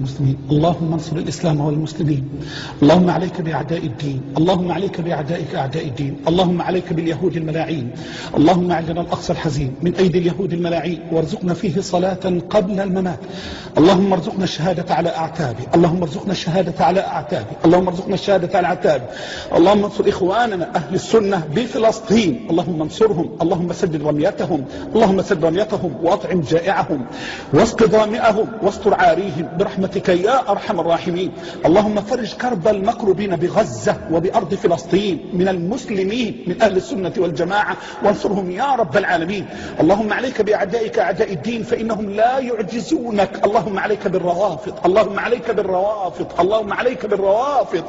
المسلمين. اللهم انصر الإسلام والمسلمين. اللهم عليك بأعداء الدين. اللهم عليك بأعدائك أعداء الدين. اللهم عليك باليهود الملاعين. اللهم أعلنا الأقصى الحزين من أيدي اليهود الملاعين، وارزقنا فيه صلاة قبل الممات. اللهم ارزقنا الشهادة على أعتابه. اللهم ارزقنا الشهادة على أعتابه. اللهم ارزقنا الشهادة على أعتابه. اللهم انصر إخواننا أهل السنة بفلسطين. اللهم انصرهم. اللهم سدد رميتهم. اللهم سدد رميتهم وأطعم جائعهم واسق ظامئهم واستر عاريهم برحمتك يا أرحم الراحمين. اللهم فرج كرب المكروبين بغزة وبأرض فلسطين من المسلمين من أهل السنة والجماعة، وانصرهم يا رب العالمين. اللهم عليك بأعدائك أعداء الدين فإنهم لا يعجزونك. اللهم عليك بالروافض. اللهم عليك بالروافض. اللهم عليك بالروافض.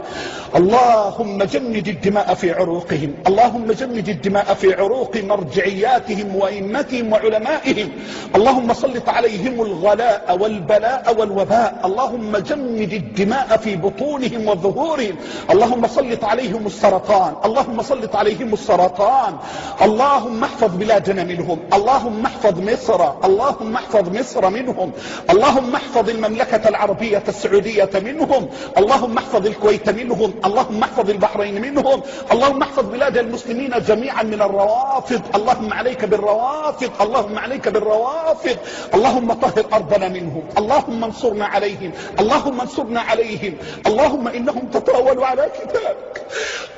اللهم جمد الدماء في عروقهم. اللهم جمد الدماء في عروق مرجعياتهم وإمتهم وعلمائهم. اللهم سلط عليهم الغلاء والبلاء والوباء. اللهم جمد الدماء في بطونهم وظهورهم. اللهم سلط عليهم السرطان. اللهم سلط عليهم السرطان. اللهم احفظ بلادنا منهم. اللهم احفظ مصر. اللهم احفظ مصر منهم. اللهم احفظ المملكة العربية السعودية منهم. اللهم احفظ الكويت منهم. اللهم احفظ البحرين منهم. اللهم احفظ بلاد المسلمين جميعا من الروافض. اللهم عليك بالروافض. اللهم عليك بالروافض. اللهم طهر أرضنا منهم. اللهم انصرنا عليهم. اللهم انصرنا عليهم. اللهم إنهم تطاولوا على كتابك.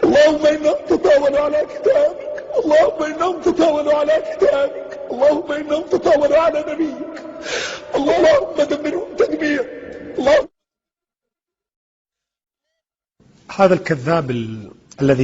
اللهم إنهم تطاولوا على كتابك. اللهم إنهم تطاولوا على كتابك. اللهم إنهم تطاولوا على نبيك. اللهم دمرهم تدمير. هذا الكذاب الذي